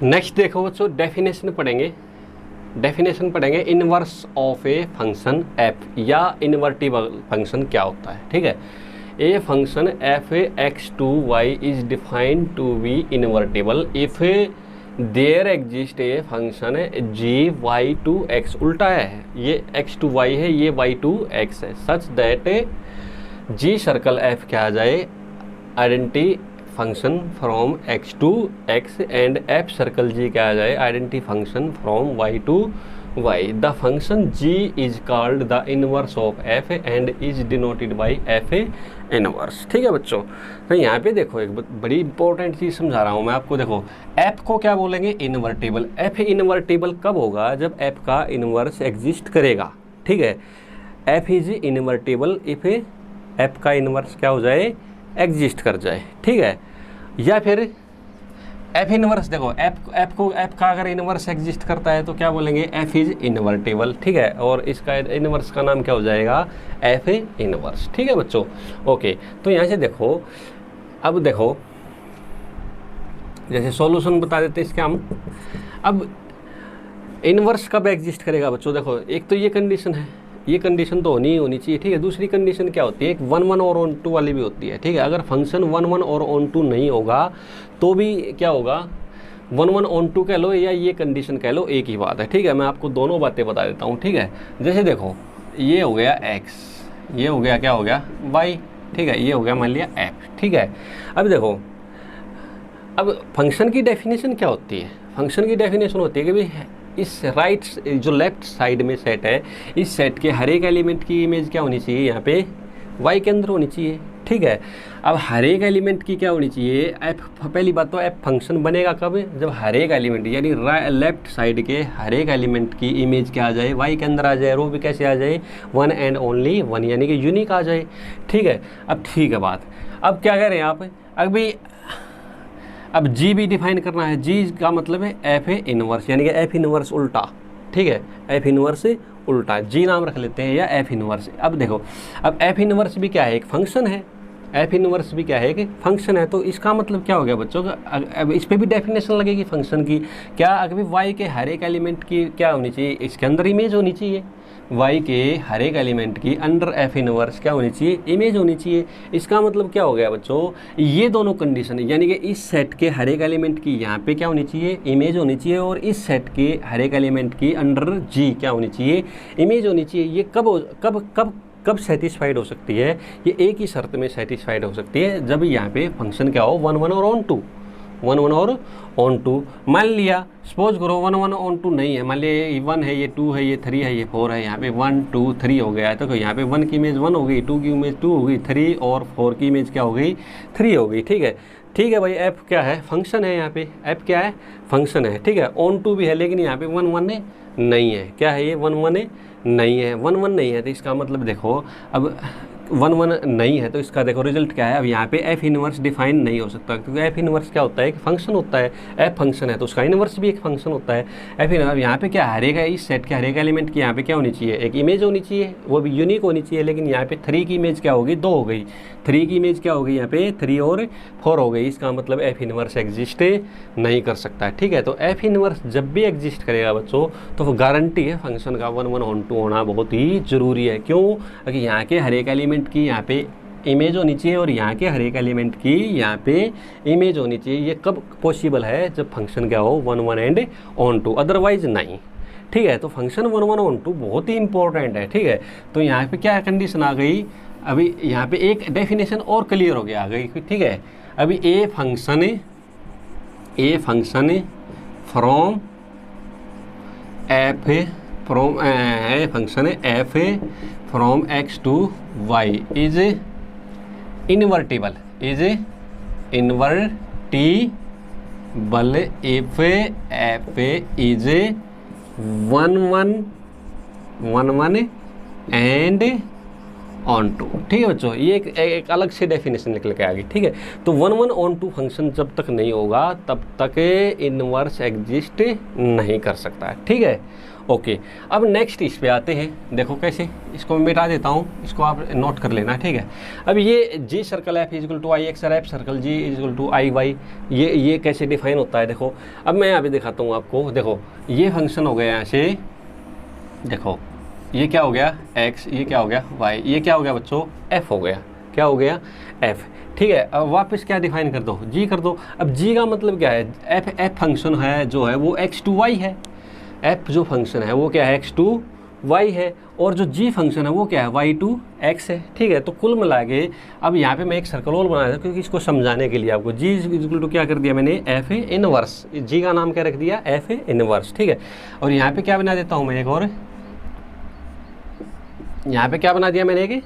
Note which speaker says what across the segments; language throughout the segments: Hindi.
Speaker 1: नेक्स्ट देखो बच्चों, डेफिनेशन पढ़ेंगे। डेफिनेशन पढ़ेंगे inverse of a function f, या इन्वर्टिबल फंक्शन क्या होता है। ठीक है, a function f x to y is defined to be invertible if there exist a function g y to x, उल्टा है, ये एक्स टू वाई है, ये वाई टू एक्स है, such that G circle F क्या आ जाए, identity function from x to X, and F circle G क्या आ जाए, identity function from Y to Y. The function G is called the inverse of F and is denoted by F inverse. ठीक है बच्चों, तो यहाँ पे देखो एक बड़ी इंपॉर्टेंट चीज़ समझा रहा हूँ मैं आपको। देखो एफ को क्या बोलेंगे, इन्वर्टिबल। एफ इन्वर्टिबल कब होगा, जब एफ का इनवर्स एग्जिस्ट करेगा। ठीक है, F is invertible if F का इनवर्स क्या हो जाए, एग्जिस्ट कर जाए। ठीक है, या फिर एफ इनवर्स, देखो एफ का अगर इनवर्स एग्जिस्ट करता है तो क्या बोलेंगे, एफ इज इन्वर्टिबल। ठीक है, और इसका इनवर्स का नाम क्या हो जाएगा, एफ इनवर्स। ठीक है बच्चों, ओके। तो यहाँ से देखो, अब देखो जैसे सॉल्यूशन बता देते हैं इसके हम। अब इनवर्स कब एग्जिस्ट करेगा बच्चों, देखो एक तो ये कंडीशन है, ये कंडीशन तो होनी ही होनी चाहिए। ठीक है, दूसरी कंडीशन क्या होती है, एक 1 1 और ऑन टू वाली भी होती है। ठीक है, अगर फंक्शन 1 1 और ऑन टू नहीं होगा तो भी क्या होगा, 1 1 ऑन टू कह लो या ये कंडीशन कह लो, एक ही बात है। ठीक है, मैं आपको दोनों बातें बता देता हूँ। ठीक है, जैसे देखो ये हो गया x, ये हो गया क्या हो गया y। ठीक है, ये हो गया मान लिया f। ठीक है, अब देखो, अब फंक्शन की डेफिनेशन क्या होती है, फंक्शन की डेफिनेशन होती है कि भाई इस राइट जो लेफ्ट साइड में सेट है, इस सेट के हर एक एलिमेंट की इमेज क्या होनी चाहिए, यहाँ पे y के अंदर होनी चाहिए। ठीक है, अब हर एक एलिमेंट की क्या होनी चाहिए, f, पहली बात तो f फंक्शन बनेगा कब, जब हर एक एलिमेंट यानी लेफ्ट साइड के हर एक एलिमेंट की इमेज क्या आ जाए, y के अंदर आ जाए, और वो भी कैसे आ जाए, 1 एंड ओनली 1, यानी कि यूनिक आ जाए। ठीक है, अब ठीक है बात, अब क्या कह रहे हैं आप, अभी अब जी भी डिफाइन करना है। जी का मतलब है एफ इनवर्स, यानी कि एफ इनवर्स उल्टा। ठीक है, एफ इनवर्स उल्टा, जी नाम रख लेते हैं, या एफ इनवर्स। अब देखो, अब एफ इनवर्स भी क्या है, एक फंक्शन है। एफ इनवर्स भी क्या है, कि फंक्शन है। तो इसका मतलब क्या हो गया बच्चों का, अब इस पर भी डेफिनेशन लगेगी फंक्शन की। क्या, अगर वाई के हर एक एलिमेंट की क्या होनी चाहिए, इसके अंदर इमेज होनी चाहिए। y के हर एक एलिमेंट की अंडर एफ इनवर्स क्या होनी चाहिए, इमेज होनी चाहिए। इसका मतलब क्या हो गया बच्चों, ये दोनों कंडीशन, यानी कि इस सेट के हर एक एलिमेंट की यहाँ पे क्या होनी चाहिए, इमेज होनी चाहिए, और इस सेट के हर एक एलिमेंट की अंडर जी क्या होनी चाहिए, इमेज होनी चाहिए। ये कब सेटिस्फाइड हो सकती है, ये एक ही शर्त में सेटिस्फाइड हो सकती है, जब यहाँ पे फंक्शन क्या हो, 1 1 और ऑन टू, 1 1 और ऑन टू। मान लिया सपोज करो 1 1 ऑन टू नहीं है, मान लिया ये 1 है, ये 2 है, ये 3 है, ये 4 है, यहाँ पे 1 2 3 हो गया है। तो यहाँ पे 1 की इमेज 1 हो गई, 2 की इमेज 2 हो गई, 3 और 4 की इमेज क्या हो गई, 3 हो गई। ठीक है, ठीक है भाई, एफ क्या है, फंक्शन है। यहाँ पे एफ क्या है, फंक्शन है। ठीक है, ऑन टू भी है, लेकिन यहाँ पे 1 1 नहीं है। क्या है ये, 1 1 नहीं है, 1 1 नहीं है। तो इसका मतलब देखो, अब 1 1 नहीं है, तो इसका देखो रिजल्ट क्या है। अब यहाँ पे एफ इनवर्स डिफाइन नहीं हो सकता, क्योंकि एफ इनवर्स क्या होता है, एक फंक्शन होता है। एफ फंक्शन है तो उसका इनवर्स भी एक फंक्शन होता है। एफ इनवर्स यहाँ पे क्या, हर एक इस सेट के हर एक एलिमेंट की यहाँ पे क्या होनी चाहिए, एक इमेज होनी चाहिए, वो भी यूनिक होनी चाहिए। लेकिन यहाँ पे 3 की इमेज क्या होगी, 2 हो गई। 3 की इमेज क्या हो गई, यहाँ पे 3 और 4 हो गई। इसका मतलब एफ इनवर्स एग्जिस्ट नहीं कर सकता है। ठीक है, तो एफ इनवर्स जब भी एग्जिस्ट करेगा बच्चों, तो वो गारंटी है फंक्शन का 1 1 ऑन टू होना बहुत ही जरूरी है। क्यों, क्योंकि यहाँ के हर एक एलिमेंट की यहाँ पे इमेज होनी चाहिए, और यहाँ के हर एक एलिमेंट की यहाँ पे इमेज होनी चाहिए। ये कब पॉसिबल है, जब फंक्शन क्या हो, 1 1 एंड ऑन टू, अदरवाइज नहीं। ठीक है, तो फंक्शन 1 1 ऑन टू बहुत ही इंपॉर्टेंट है। ठीक है, तो यहाँ पे क्या कंडीशन आ गई, अभी यहाँ पे एक डेफिनेशन और क्लियर हो गया आ गई। ठीक है, अभी a function from f from x to y is invertible if f is 1 1 1 1 and onto, ठीक है बच्चों, ये एक अलग से डेफिनेशन निकल के आ गई, ठीक है। तो 1 1 ऑन टू फंक्शन जब तक नहीं होगा तब तक इनवर्स एग्जिस्ट नहीं कर सकता है, ठीक है। ओके, अब नेक्स्ट इस पे आते हैं, देखो कैसे, इसको मैं मिटा देता हूँ, इसको आप नोट कर लेना, ठीक है। अब ये G circle F is equal to I X और F circle G is equal to I Y, ये कैसे डिफाइन होता है, देखो अब मैं यहाँ पे दिखाता हूँ आपको। देखो ये फंक्शन हो गया यहाँ से, देखो ये क्या हो गया x, ये क्या हो गया y, ये क्या हो गया बच्चों f हो गया, क्या हो गया f, ठीक है। अब वापस क्या डिफाइन कर दो, g कर दो। अब g का मतलब क्या है, f फंक्शन है जो है वो x टू y है, f जो फंक्शन है वो क्या है x टू y है, और जो g फंक्शन है वो क्या है y टू x है, ठीक है। तो कुल मिला के अब यहाँ पे मैं एक सर्कल और बनाया था क्योंकि इसको समझाने के लिए आपको, g इक्वल टू क्या कर दिया मैंने f इनवर्स, g का नाम क्या रख दिया f इनवर्स, ठीक है। और यहाँ पे क्या बना देता हूँ मैं एक और, यहाँ पे क्या बना दिया मैंने कि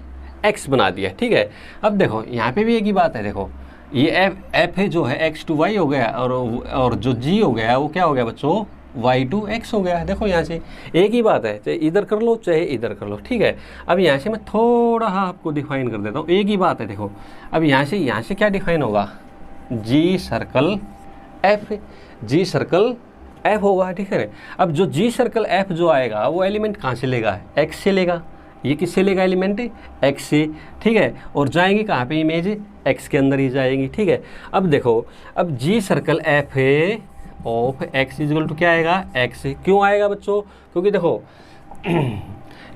Speaker 1: x बना दिया, ठीक है। अब देखो यहाँ पे भी एक ही बात है, देखो ये f है जो है x टू y हो गया, और जो g हो गया वो क्या हो गया बच्चों y टू x हो गया। देखो यहाँ से एक ही बात है, चाहे इधर कर लो चाहे इधर कर लो, ठीक है। अब यहाँ से मैं थोड़ा आपको डिफाइन कर देता हूँ, एक ही बात है। देखो अब यहाँ से क्या डिफाइन होगा, g circle f, g circle f होगा, ठीक है। अब जो g सर्कल f जो आएगा वो एलिमेंट कहाँ से लेगा, x से लेगा, ये किससे लेगा एलिमेंट x से, ठीक है। और जाएंगी कहाँ पे इमेज x के अंदर ही जाएंगी, ठीक है। अब देखो अब g सर्कल f है ऑफ x इक्वल टू क्या आएगा x, क्यों आएगा बच्चों, क्योंकि देखो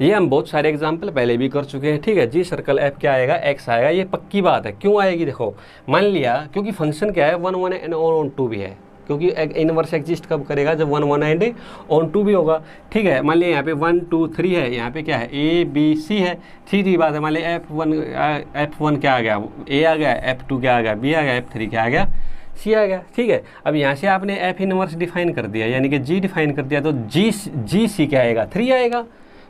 Speaker 1: ये हम बहुत सारे एग्जाम्पल पहले भी कर चुके हैं, ठीक है। जी सर्कल f क्या आएगा x आएगा, ये पक्की बात है। क्यों आएगी, देखो मान लिया क्योंकि फंक्शन क्या है 1 1 एंड ऑन टू भी है, क्योंकि इनवर्स एग्जिस्ट कब करेगा जब 1 1 एंड ऑन टू भी होगा, ठीक है। मान लिया यहाँ पे 1 2 3 है, यहाँ पे क्या है a b c है, सीधी बात है। मान लिया f1 क्या आ गया a आ गया, f2 क्या आ गया b आ गया, f3 क्या आ गया c आ गया, ठीक है। अब यहाँ से आपने f इनवर्स डिफाइन कर दिया यानी कि g डिफाइन कर दिया, तो जी सी क्या आएगा 3 आएगा,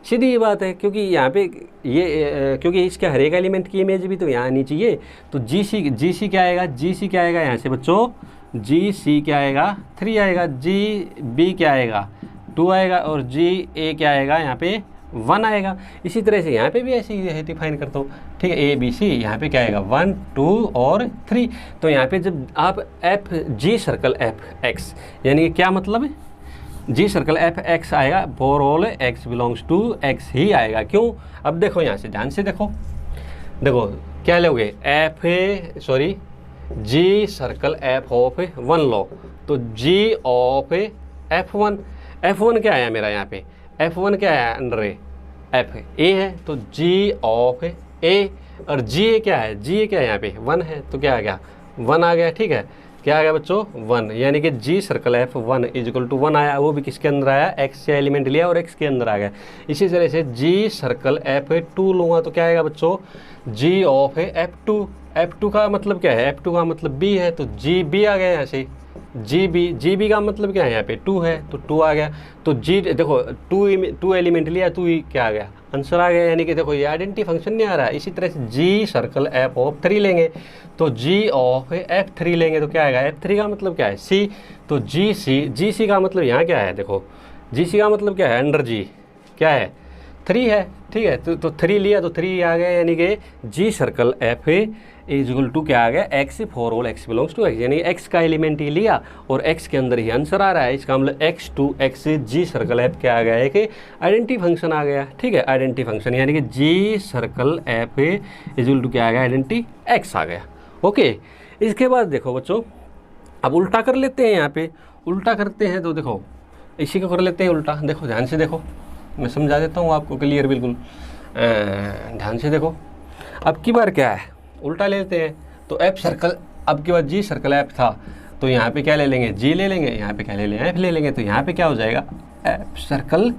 Speaker 1: सीधी ये बात है। क्योंकि यहाँ पे ये क्योंकि इसके हर एक एलिमेंट की इमेज भी तो यहाँ आनी चाहिए, तो जी सी क्या आएगा, क्या आएगा यहाँ से बच्चों जी सी क्या आएगा 3 आएगा, जी बी क्या आएगा 2 आएगा, और जी ए क्या आएगा यहाँ पे 1 आएगा। इसी तरह से यहाँ पे भी ऐसे ही डिफाइन करता हूँ, ठीक है। ए बी सी यहाँ पे क्या आएगा 1 2 और 3। तो यहाँ पे जब आप F G circle F X यानी कि क्या मतलब है, जी सर्कल एफ एक्स आएगा for all X belongs to X ही आएगा। क्यों, अब देखो यहाँ से ध्यान से देखो क्या लोगे जी सर्कल एफ ऑफ 1 लो, तो जी ऑफ F1 क्या आया मेरा यहाँ पे, F1 क्या आया अंडर एफ ए है, तो जी ऑफ ए, और जी ए क्या है, जी ए क्या है यहाँ पे 1 है, तो क्या आ गया 1 आ गया, ठीक है। क्या आ गया बच्चों 1, यानी कि g circle F1 is equal to 1 आया, वो भी किसके अंदर आया x से एलिमेंट लिया और x के अंदर आ गया। इसी तरह से जी सर्कल F2 लूँगा तो क्या आएगा बच्चों जी ऑफ F2 का मतलब क्या है, F2 का मतलब B है, तो जी बी आ गया यहाँ से, जी बी का मतलब क्या है यहाँ पे 2 है, तो 2 आ गया। तो जी देखो 2 एलिमेंट लिया, 2 ही क्या आ गया आंसर आ गया, यानी कि देखो ये आइडेंटिटी फंक्शन नहीं आ रहा है। इसी तरह से जी सर्कल एफ ऑफ 3 लेंगे, तो जी ऑफ F3 लेंगे तो क्या आएगा, F3 का मतलब क्या है C, तो जी सी का मतलब यहाँ क्या है, देखो जी सी का मतलब क्या है अंडर जी क्या है 3 है, ठीक है। तो 3 लिया तो 3 आ गया, यानी कि g circle f equal to क्या आ गया x for all x belongs to x, यानी x का एलिमेंट ही लिया और x के अंदर ही आंसर आ रहा है। इसका मतलब x to x g circle F क्या आ गया है कि आइडेंटिटी फंक्शन आ गया, ठीक है। आइडेंटिटी फंक्शन यानी कि g circle f equal to क्या आ गया आइडेंटिटी x आ गया, ओके। इसके बाद देखो बच्चों अब उल्टा कर लेते हैं, यहाँ पे उल्टा करते हैं तो देखो इसी को कर लेते हैं उल्टा। देखो ध्यान से देखो, मैं समझा देता हूँ आपको क्लियर बिल्कुल, ध्यान से देखो। अब की बार क्या है उल्टा लेते हैं, तो एफ सर्कल अब की बार जी सर्कल एफ था, तो यहाँ पे क्या ले लेंगे जी ले लेंगे, यहाँ पे क्या ले लेंगे एफ ले लेंगे, तो यहाँ पे क्या हो जाएगा एफ सर्कल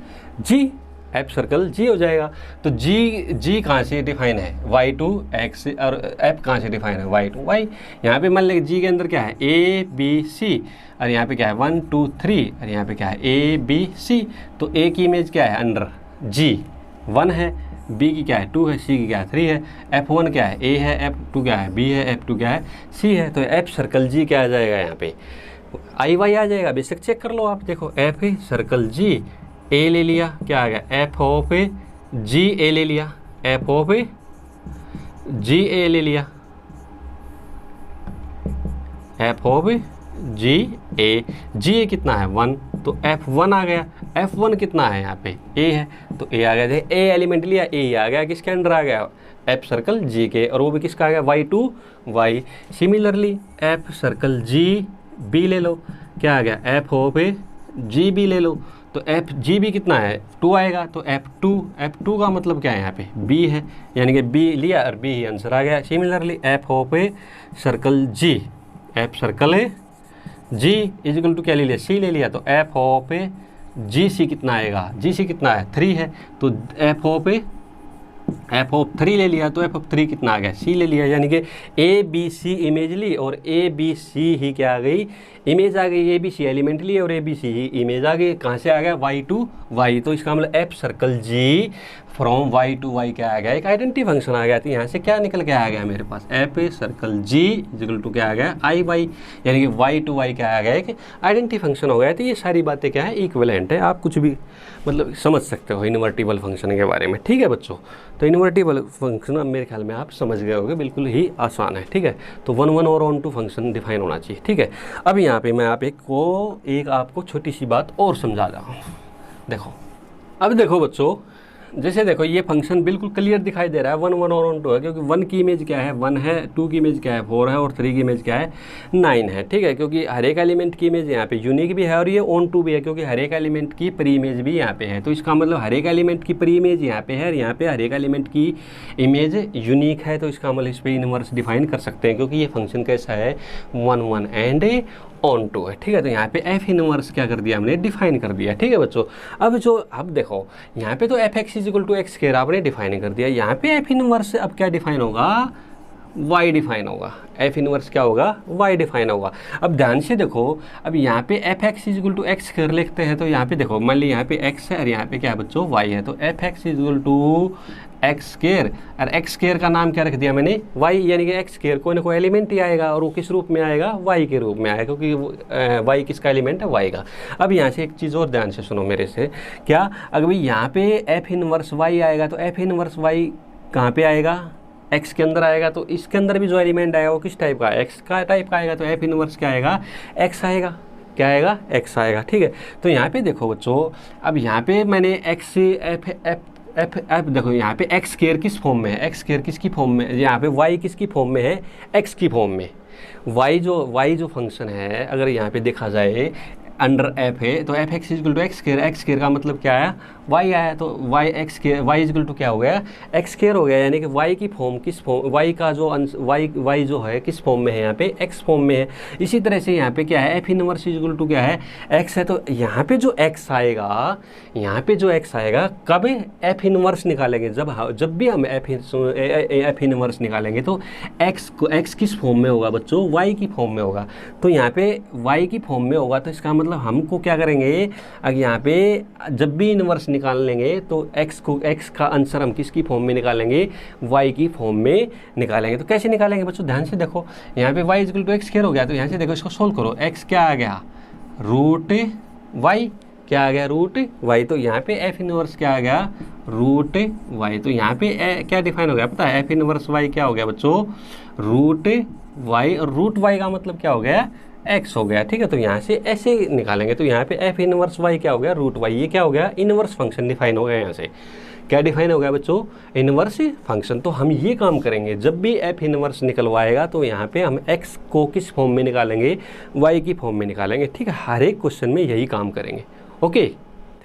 Speaker 1: जी हो जाएगा। तो जी कहाँ से डिफाइन है y टू x, और f कहाँ से डिफाइन है y टू y। यहाँ पे मान लेंगे जी के अंदर क्या है a b c, और यहाँ पे क्या है 1 2 3, और यहाँ पे क्या है a b c, तो a की इमेज क्या है अंडर g 1 है, b की क्या है 2 है, c की क्या है 3 है, f1 क्या है a है, f2 क्या है b है, f2 क्या है c है, तो f सर्कल g क्या आ जाएगा यहाँ पे आई वाई आ जाएगा। बेशक चेक कर लो आप, देखो f सर्कल g ए ले लिया क्या आ गया एफ ऑफ जी ए ले लिया, एफ ऑफ जी ए ले लिया, एफ ऑफ जी ए, जी ए कितना है 1, तो F1 आ गया। F1 कितना है यहाँ पे ए है, तो ए आ गया। देखिए ए एलिमेंट लिया, ए आ गया, किसके अंडर आ गया, एफ सर्कल जी के, और वो भी किसका आ गया Y2 Y। Similarly f circle g बी ले लो, क्या आ गया एफ ऑफ जी बी ले लो, तो एफ जी बी कितना है 2 आएगा, तो F2 का मतलब क्या है यहाँ पे बी है, यानी कि बी लिया और बी ही आंसर आ गया। Similarly f of circle g, f circle है जी इजिकल टू क्या ले लिया, सी ले लिया, तो एफ ऑफ जी सी कितना आएगा, जी सी कितना है 3 है, तो एफ ऑफ 3 ले लिया, तो एफ ऑफ 3 कितना आ गया सी ले लिया, यानी कि ए बी सी इमेज ली और ए बी सी ही क्या आ गई, इमेज आ गई। ए बी सी एलिमेंट ली और A B C he image आ गई। कहाँ से आ गया Y2 Y, तो इसका मतलब f circle g from Y2 Y क्या आ गया, एक आइडेंटिटी फंक्शन आ गया। तो यहाँ से क्या निकल के आ गया मेरे पास, F circle G equal to क्या आ गया आई वाई, यानी कि Y2 Y क्या आ गया, एक आइडेंटिटी फंक्शन हो गया। तो ये सारी बातें क्या है, इक्विवेलेंट है, आप कुछ भी मतलब समझ सकते हो इन्वर्टिबल फंक्शन के बारे में। ठीक है बच्चों, तो इन्वर्टिबल फंक्शन अब मेरे ख्याल में आप समझ गए होंगे, बिल्कुल ही आसान है। ठीक है, तो 1 1 और ऑन टू फंक्शन डिफाइन होना चाहिए। ठीक है, अब यहाँ पे मैं आप एक आपको छोटी सी बात और समझा रहा हूँ। देखो, अब देखो बच्चों, जैसे देखो ये फंक्शन बिल्कुल क्लियर दिखाई दे रहा है 1 1 और ऑन टू है, क्योंकि 1 की इमेज क्या है 1 है, 2 की इमेज क्या है 4 है, और 3 की इमेज क्या है 9 है। ठीक है, क्योंकि हर एक एलिमेंट की इमेज यहाँ पे यूनिक भी है और ये ऑन टू भी है, क्योंकि हर एक एलिमेंट की प्री इमेज भी यहाँ पे है। तो इसका मतलब हर एक एलिमेंट की प्री इमेज यहाँ पे है और यहाँ पे हर एक एलिमेंट की इमेज यूनिक है। तो इसका मतलब इस पर इनवर्स डिफाइन कर सकते हैं, क्योंकि ये फंक्शन कैसा है 1 1 एंड ऑन टू है। ठीक है, तो यहाँ पे एफ इनवर्स क्या कर दिया हमने, डिफाइन कर दिया। ठीक है बच्चों, अब देखो यहाँ पे तो f x equal to x square आपने डिफाइन कर दिया, यहाँ पे एफ इनवर्स अब क्या डिफाइन होगा, y डिफाइन होगा। एफ इनवर्स क्या होगा, y डिफाइन होगा। अब ध्यान से देखो, अब यहाँ पे f x equal to x square लिखते हैं, तो यहाँ पे देखो मान ली यहाँ पे x है और यहाँ पे क्या है बच्चों y है, तो f x equal to x square, और एक्स स्क्वायर का नाम क्या रख दिया मैंने y, यानी कि एक्स स्क्वायर कोई ना कोई एलिमेंट ही आएगा और वो किस रूप में आएगा, y के रूप में आएगा, क्योंकि y किसका एलिमेंट है, y का। अब यहाँ से एक चीज़ और ध्यान से सुनो मेरे से, क्या अगर यहाँ पे एफ इनवर्स y आएगा, तो एफ इनवर्स y कहाँ पे आएगा, x के अंदर आएगा, तो इसके अंदर भी जो एलिमेंट आएगा वो किस टाइप का, x का टाइप का आएगा, तो एफ इनवर्स क्या आएगा, x आएगा, क्या आएगा, x आएगा। ठीक है, तो यहाँ पे देखो बच्चों, अब यहाँ पे मैंने x F F F F देखो यहाँ पे एक्स स्क्वायर किस फॉर्म में है, एक्स स्क्वायर किसकी फॉर्म में, यहाँ पे y किसकी फॉर्म में है, x की फॉर्म में। y जो फंक्शन है अगर यहाँ पे देखा जाए अंडर एफ है, तो f x equal to x square का मतलब क्या आया, y आया, तो y x square y equal to क्या हो गया, एक्स स्क्वायर हो गया, यानी कि y की फॉर्म किस फॉर्म, y का जो y जो है किस फॉर्म में है, यहाँ पे x फॉर्म में है। इसी तरह से यहाँ पे क्या है, एफ इनवर्स इजिकल टू क्या है, x है, तो यहाँ पे जो x आएगा, यहाँ पे जो x आएगा कब एफ इनवर्स निकालेंगे, जब भी हम एफ इनवर्स निकालेंगे, तो x किस फॉर्म में होगा बच्चों, y की फॉर्म में होगा। तो यहाँ पे y की फॉर्म में होगा, तो इसका मतलब हमको क्या करेंगे, अगर यहाँ पे जब भी इनवर्स निकाल लेंगे तो x का आंसर हम किसकी फॉर्म में निकालेंगे, y की फॉर्म में निकालेंगे। तो कैसे निकालेंगे बच्चों, ध्यान से देखो, यहाँ पे y equal to x square हो गया, तो यहाँ से देखो इसको सोल्व करो, x क्या आ गया, रूट y, क्या आ गया, रूट y, तो यहाँ पे एफ इनवर्स क्या आ गया, रूट y, तो यहाँ पे क्या डिफाइन हो गया पता है, एफ इनवर्स y क्या हो गया बच्चों, रूट y, और रूट y का मतलब क्या हो गया, x हो गया। ठीक है, तो यहाँ से ऐसे निकालेंगे, तो यहाँ पे एफ इनवर्स y क्या हो गया, रूट y, ये क्या हो गया, इनवर्स फंक्शन डिफाइन हो गया। यहाँ से क्या डिफाइन हो गया बच्चों, इनवर्स फंक्शन। तो हम ये काम करेंगे, जब भी एफ इनवर्स निकलवाएगा तो यहाँ पे हम x को किस फॉर्म में निकालेंगे, y की फॉर्म में निकालेंगे। ठीक है, हर एक क्वेश्चन में यही काम करेंगे। ओके।